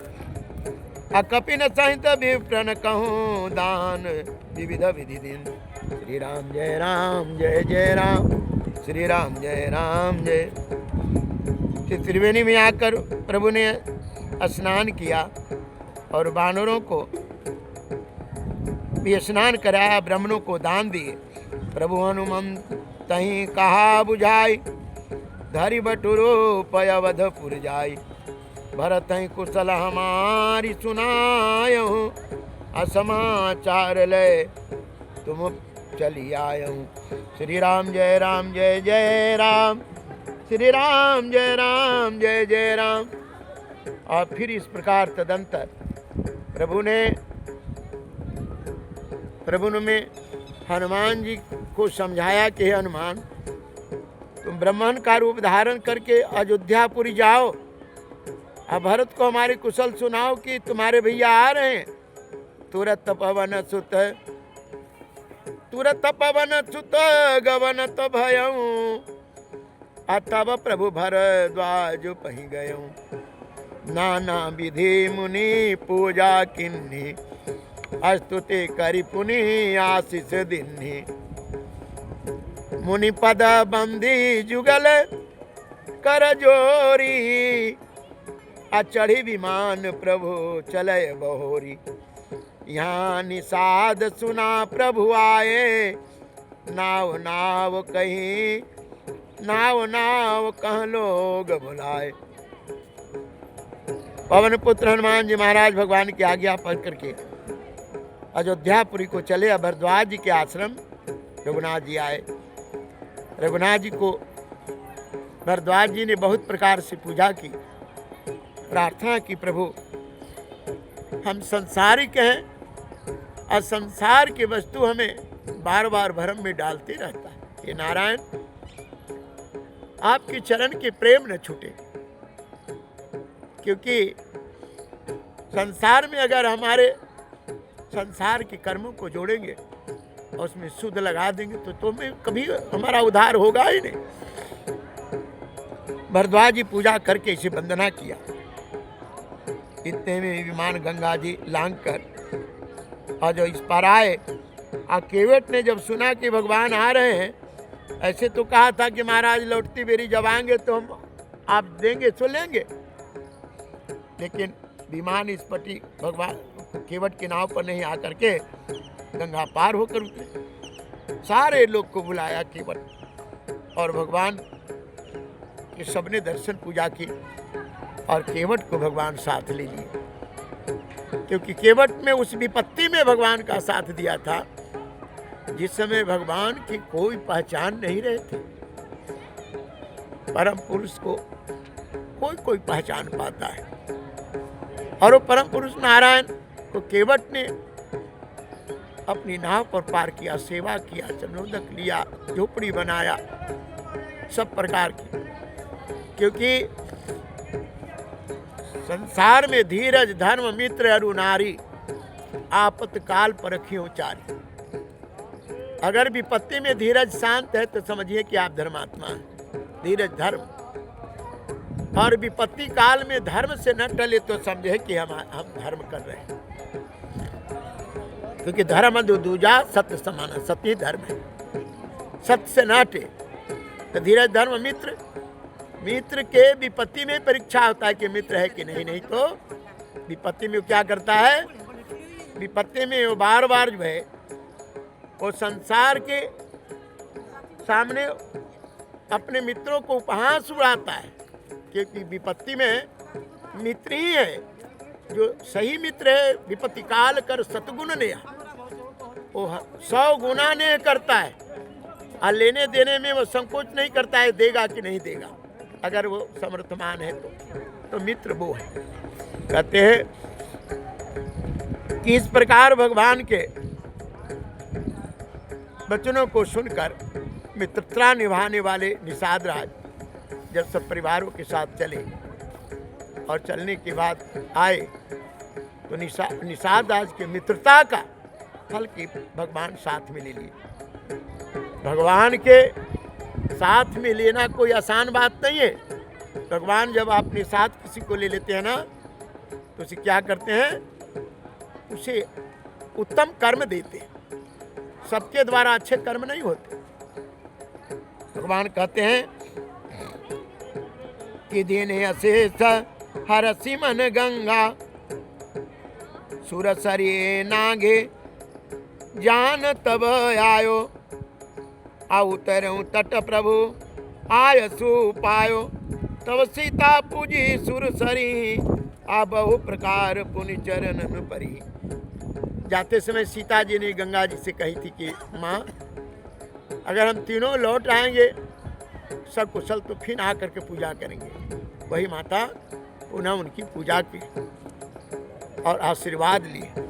अकपिन सहित विप्रन कहूँ, दान विविध विधि दिन। श्री राम जय राम जय जय राम, श्री राम जय राम जय। त्रिवेणी में आकर प्रभु ने स्नान किया और वानरों को भी स्नान कराया, ब्राह्मणों को दान दिए। प्रभु हनुमंत तहीं कहा बुझाई, धरि बटुरो पयवधपुर जाई। भरत कुशल हमारी सुनायहूँ, असमाचार ले तुम चली आयहूँ। श्री राम जय राम जय जय राम, श्री राम जय राम जय जय राम। और फिर इस प्रकार तदंतर प्रभु ने हनुमान जी को समझाया कि हे हनुमान, तुम ब्राह्मण का रूप धारण करके अयोध्यापुरी जाओ, अब भरत को हमारे कुशल सुनाओ कि तुम्हारे भैया आ रहे हैं। तुरत पवन सुत गवन तो भयऊँ, तब प्रभु भरद्वाज पहि गयऊँ। नाना विधि मुनि पूजा किन्ही, स्तुति करि पुनि आशीष दिन्ही। मुनि पद बंदी जुगल कर जोरी, चढ़ी विमान प्रभु चलय बहोरी। यहाँ निषाद सुना प्रभु आए, नाव नाव कहीं नाव नाव कह लोग बुलाए। पवन पुत्र हनुमान जी महाराज भगवान की आज्ञा पढ़ करके अयोध्यापुरी को चले। भरद्वाज जी के आश्रम रघुनाथ जी आए। रघुनाथ जी को भरद्वाज जी ने बहुत प्रकार से पूजा की, प्रार्थना की, प्रभु हम संसारिक हैं और संसार की वस्तु हमें बार बार भ्रम में डालते रहता है। ये नारायण, आपके चरण के प्रेम न छूटे। क्योंकि संसार में अगर हमारे संसार के कर्मों को जोड़ेंगे और उसमें शुद्ध लगा देंगे तो में कभी हमारा उद्धार होगा ही नहीं। भरद्वाज जी पूजा करके इसे वंदना किया। इतने में विमान गंगा जी लांग कर और जो इस पर आए, केवट ने जब सुना कि भगवान आ रहे हैं, ऐसे तो कहा था कि महाराज लौटती बेरी जब आएंगे तो हम आप देंगे तो लेंगे, लेकिन विमान इस पटी भगवान केवट के नाव पर नहीं आकर के गंगा पार होकर उतरे। सारे लोग को बुलाया केवट, और भगवान के सबने दर्शन पूजा की और केवट को भगवान साथ ले लिए। क्योंकि केवट में उस विपत्ति में भगवान का साथ दिया था जिस समय भगवान की कोई पहचान नहीं रहे थे। परम पुरुष को कोई पहचान पाता है, और वो परम पुरुष नारायण को केवट ने अपनी नाव पर पार किया, सेवा किया, चरणोदक लिया, झोपड़ी बनाया, सब प्रकार की। क्योंकि संसार में धीरज धर्म मित्र अरु नारी आपत्काल परखियो चारी। अगर विपत्ति में धीरज शांत है तो समझिए कि आप धर्मात्मा हैं। धीरज धर्म, और विपत्ति काल में धर्म से न टले तो समझे कि हम धर्म कर रहे हैं। क्योंकि धर्म दूजा सत्य समान, सत्य धर्म है, सत्य से न हटे। तो धीरज धर्म मित्र, मित्र के विपत्ति में परीक्षा होता है कि मित्र है कि नहीं। नहीं तो विपत्ति में क्या करता है, विपत्ति में वो बार बार जो है वो संसार के सामने अपने मित्रों को उपहास उड़ाता है। क्योंकि विपत्ति में मित्र ही है जो सही मित्र है। विपत्ति काल कर सतगुण ने, वो 100 गुना ने करता है, और लेने देने में वो संकोच नहीं करता है, देगा कि नहीं देगा। अगर वो समर्थमान है तो मित्र वो है। कहते हैं कि इस प्रकार भगवान के वचनों को सुनकर मित्रता निभाने वाले निषाद राज जब सब परिवारों के साथ चले, और चलने के बाद आए तो निषाद राज के मित्रता का फल की भगवान साथ में ले लिए। भगवान के साथ में लेना कोई आसान बात नहीं है। भगवान जब अपने साथ किसी को ले लेते हैं ना, तो उसे क्या करते हैं, उसे उत्तम कर्म देते हैं। सबके द्वारा अच्छे कर्म नहीं होते। भगवान कहते हैं कि दीने अशेष हरसि मन गंगा, सुरसरी नागे जान तब आयो, उतरऊं तट प्रभु आय सुपायो, तब सीता पूजी सुरसरी, बहु प्रकार पुनि चरणन परी। जाते समय सीता जी ने गंगा जी से कही थी कि माँ, अगर हम तीनों लौट आएंगे सब कुशल तो फिर आकर के पूजा करेंगे। वही माता पुनः उनकी पूजा की और आशीर्वाद लिए।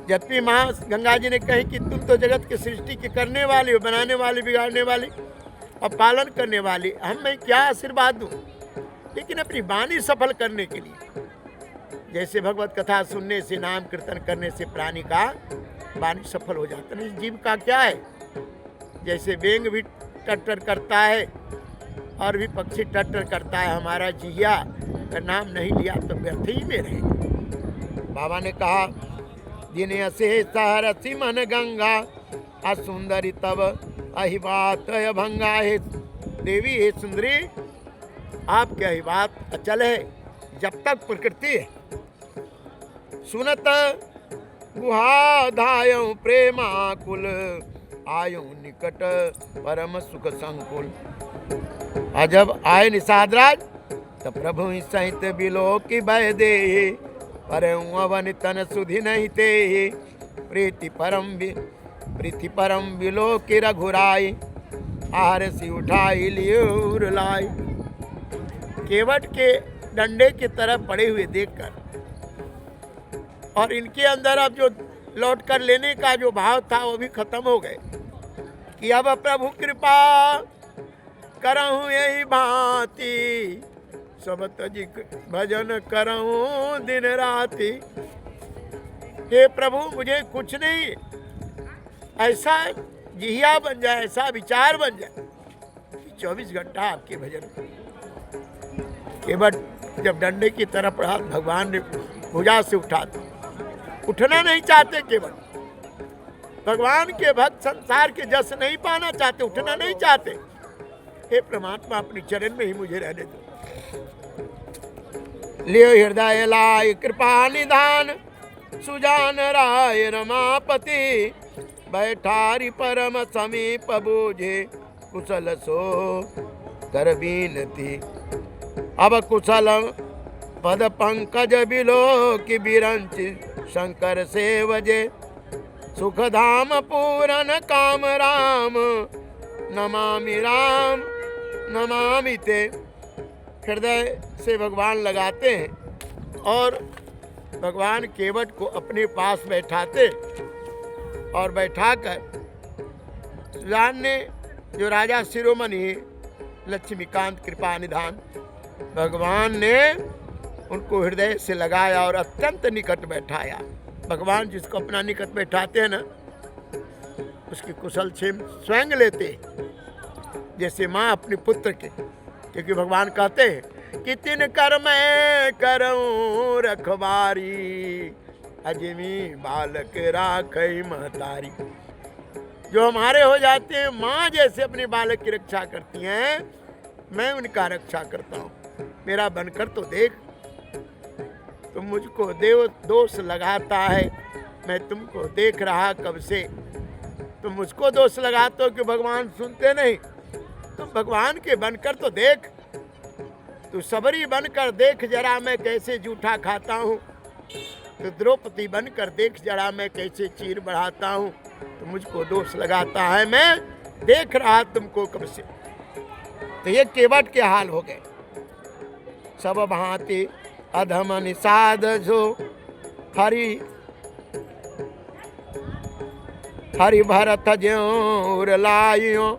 जबकि माँ गंगा जी ने कही कि तुम तो जगत की सृष्टि के करने वाले हो, बनाने वाले, बिगाड़ने वाले और पालन करने वाले, हम मैं क्या आशीर्वाद दूँ। लेकिन अपनी वाणी सफल करने के लिए, जैसे भगवत कथा सुनने से, नाम कीर्तन करने से प्राणी का वाणी सफल हो जाता है। जीव का क्या है, जैसे बेंग भी टट्टर करता है और भी पक्षी टट्टर करता है, हमारा जिया का नाम नहीं लिया तो व्यर्थ ही में रहे। बाबा ने कहा जिन्हें असे सहरसी मन गंगा, असुंदरी तब अहिबात अभंगा। है देवी, हे सुंदरी, आपके अहिबात अचल है जब तक प्रकृति है। सुनत गुहाधायं प्रेमाकुल, आयो निकट परम सुख संकुल। और जब आए निषाद राज तब प्रभु सहित बिलो की बह दे, पर अवन तन सुधि नहीं ते, प्रीति परम बिलो की रघुराई, आहार सी उठाई लियूर लाई। केवट के डंडे की तरफ पड़े हुए देखकर, और इनके अंदर अब जो लौट कर लेने का जो भाव था वो भी खत्म हो गए कि अब प्रभु कृपा करहूँ यही भांति, सब तजी भजन करहूँ दिन राति। हे प्रभु मुझे कुछ नहीं, ऐसा जिया बन जाए, ऐसा विचार बन जाए कि 24 घंटा आपके भजन। केवल जब डंडे की तरफ हाथ भगवान ने भुजा से उठा, उठना नहीं चाहते, केवल भगवान के भक्त संसार के जस नहीं पाना चाहते, उठना नहीं चाहते। हे परमात्मा अपने चरण में ही मुझे रहने दो। लियो हृदय लाय कृपा निधान, सुजान राय रमापति। बैठारी परम समीप बूझे, कुशल सो कर बीनती। अब कुशल पद पंकज बिलो की बिरंच, शंकर से वजे सुख धाम पूरन काम राम। नमामि राम नमामि ते। हृदय से भगवान लगाते हैं और भगवान केवट को अपने पास बैठाते, और बैठाकर सुजान ने, जो राजा शिरोमणि लक्ष्मीकांत कृपा निधान, भगवान ने उनको हृदय से लगाया और अत्यंत निकट बैठाया। भगवान जिसको अपना निकट बैठाते हैं ना, उसकी कुशल क्षेम स्वयं लेते, जैसे माँ अपने पुत्र के। क्योंकि भगवान कहते हैं कि तिन कर मैं करूं रखवारी, अजमी बालक राखई महतारी। जो हमारे हो जाते हैं, माँ जैसे अपने बालक की रक्षा करती हैं, मैं उनका रक्षा करता हूँ। मेरा बनकर तो देख, तुम मुझको देव दोष लगाता है, मैं तुमको देख रहा कब से। तुम मुझको दोष लगाते हो कि भगवान सुनते नहीं, तुम भगवान के बनकर तो देख। तू सबरी बनकर देख जरा मैं कैसे जूठा खाता हूँ। तो द्रौपदी बनकर देख जरा मैं कैसे चीर बढ़ाता हूँ। तो मुझको दोष लगाता है, मैं देख रहा तुमको कब से। तो ये केवट के हाल हो गए। सब भांति अधम निषाद जो हरि हरि भरत ज्योर लाइयो।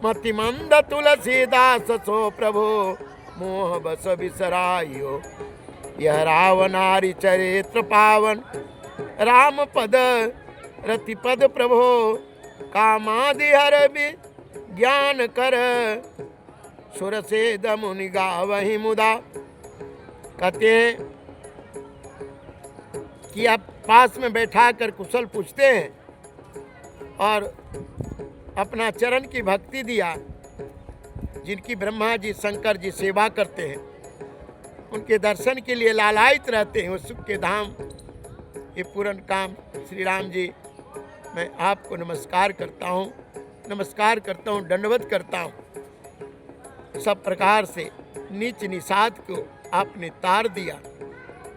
मति मंद तुलसीदास सो प्रभु, मोह बस बिसराइयो। यह रावनारी चरित्र पावन, राम पद रति पद प्रभो। कामादि हर ज्ञान कर, सुर से दमुनि गावहि मुदा। कहते हैं कि आप पास में बैठा कर कुशल पूछते हैं और अपना चरण की भक्ति दिया। जिनकी ब्रह्मा जी शंकर जी सेवा करते हैं, उनके दर्शन के लिए लालायित रहते हैं, वो सुख के धाम। ये पूर्ण काम श्री राम जी, मैं आपको नमस्कार करता हूँ, नमस्कार करता हूँ, दंडवत करता हूँ। सब प्रकार से नीच निषाद को आपने तार दिया,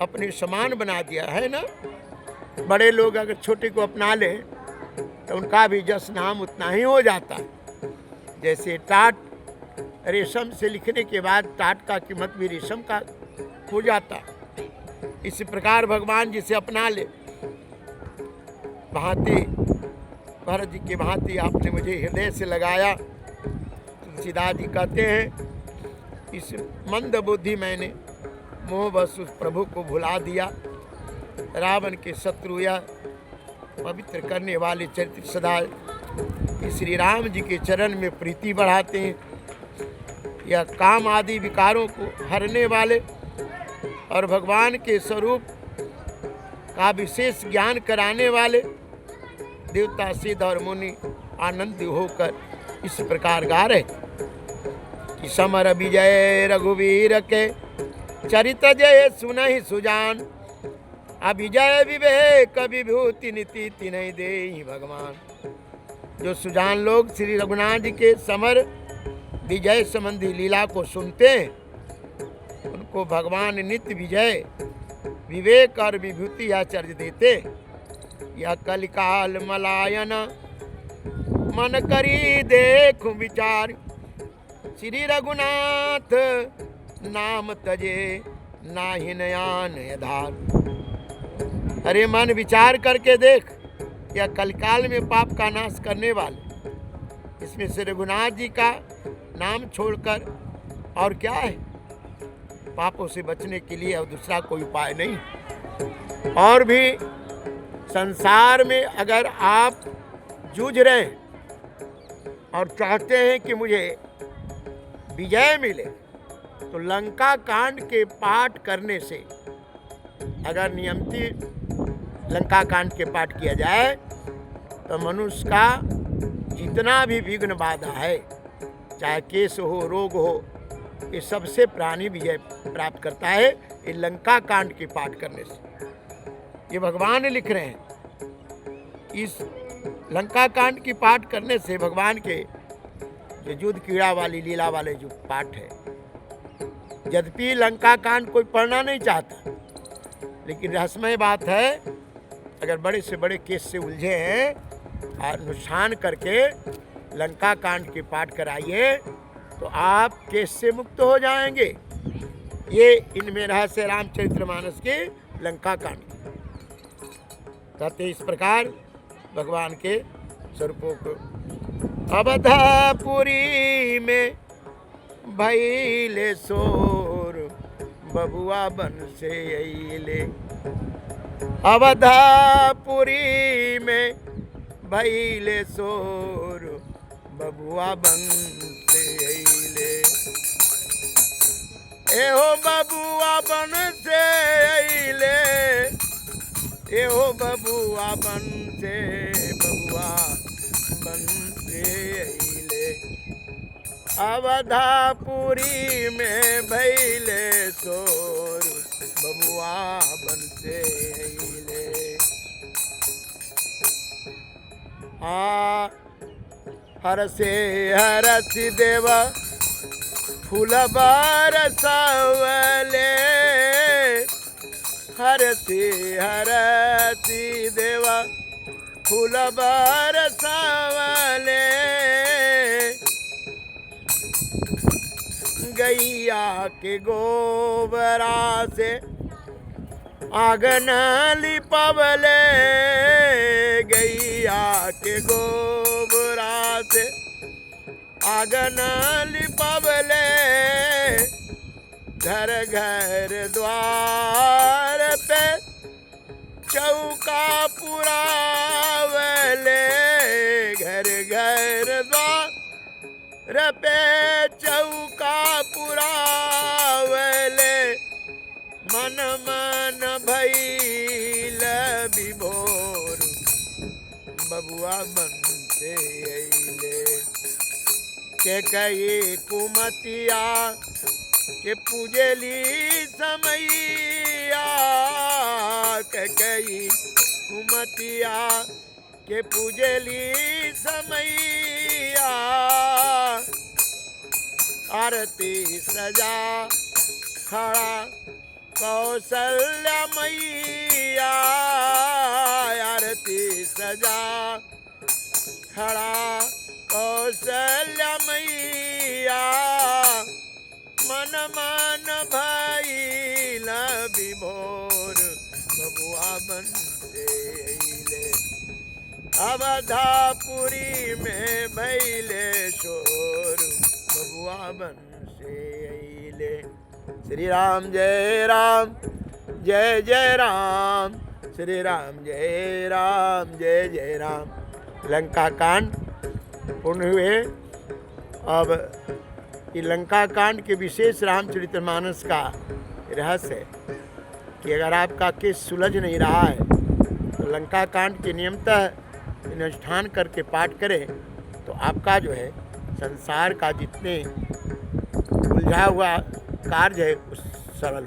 अपने समान बना दिया है ना। बड़े लोग अगर छोटे को अपना लें तो उनका भी जस नाम उतना ही हो जाता है। जैसे टाट रेशम से लिखने के बाद टाट का कीमत भी रेशम का हो जाता। इसी प्रकार भगवान जिसे अपना ले, भांति भरत जी की भांति आपने मुझे हृदय से लगाया। तुलसीदास जी कहते हैं, इस मंद बुद्धि मैंने मोह बस उस प्रभु को भुला दिया। रावण के शत्रु या पवित्र करने वाले चरित्र सदा श्री राम जी के चरण में प्रीति बढ़ाते हैं। या काम आदि विकारों को हरने वाले और भगवान के स्वरूप का विशेष ज्ञान कराने वाले देवता सिद्ध और मुनि आनंद होकर इस प्रकार गा रहे कि समर विजय रघुवीर के, चरित्र जय सुनहि सुजान। अभिजय विवेक विभूति नीति तिन्हि देहि भगवान। जो सुजान लोग श्री रघुनाथ जी के समर विजय संबंधी लीला को सुनते हैं, उनको भगवान नित्य विजय विवेक और विभूति आचार्य देते। यह कलिकाल मलायन मन करी देखु विचार। श्री रघुनाथ नाम तजे नाहि नयान आधार। अरे मन विचार करके देख, यह कलिकाल में पाप का नाश करने वाले, इसमें श्री रघुनाथ जी का नाम छोड़कर और क्या है? पापों से बचने के लिए और दूसरा कोई उपाय नहीं। और भी संसार में अगर आप जूझ रहे हैं और चाहते हैं कि मुझे विजय मिले, तो लंका कांड के पाठ करने से, अगर नियमित लंका कांड के पाठ किया जाए तो मनुष्य का जितना भी विघ्न बाधा है, चाहे केस हो, रोग हो, ये सबसे प्राणी विजय प्राप्त करता है ये लंका कांड के पाठ करने से। ये भगवान लिख रहे हैं। इस लंका कांड की पाठ करने से भगवान के जो युद्ध क्रीड़ा वाली लीला वाले जो पाठ है, यद्यपि लंका कांड कोई पढ़ना नहीं चाहता, लेकिन रहस्यमय बात है, अगर बड़े से बड़े केस से उलझे हैं, अनुष्ठान करके लंका कांड के पाठ कराइए तो आप केस से मुक्त हो जाएंगे। ये इनमें रहस्य रामचरितमानस के लंका कांड कहते इस प्रकार भगवान के स्वरूपों को। अवधापुरी में भइले शोर, बबुआ बन से अइले। अवधापुरी में भइले शोर, बबुआ बन से अइले। एहो बबुआ बन से अइले, एहो बबुआ बन से, बबुआ बन से अइले। अवधापुरी में भइले शोर, बबुआ बन से अइले। हरसि देवा फूल बरसावले, हरसि देवा फूल बरसावले। गैया के गोबरा से आंगन लिपवले, गैया के गोबरा से आंगन लिपवले। घर घर द्वार पे चौका पुरावले, घर घर द्वार पे चौका पुरावले। मन मन भइल विभोर, बबुआ बन से अइले। के कई कुमतिया के पूजली समैया, के कई कुमतिया के पूजली समैया। आरती सजा खड़ा कौशल्या मैया, आरती सजा खड़ा कौशल्या मैया। मन मन भइल विभोर, बबुआ बन से अइले। अवधापुरी में भइले शोर, बबुआ बन से अइले। श्री राम जय राम, जय जय राम, श्री राम जय राम, जय जय राम। लंका कांड पूर्ण हुए। अब ये लंका कांड के विशेष रामचरितमानस का रहस्य है कि अगर आपका केस सुलझ नहीं रहा है तो लंका कांड के नियमतः अनुष्ठान करके पाठ करें तो आपका जो है संसार का जितने उलझा हुआ कार्य है उस सरल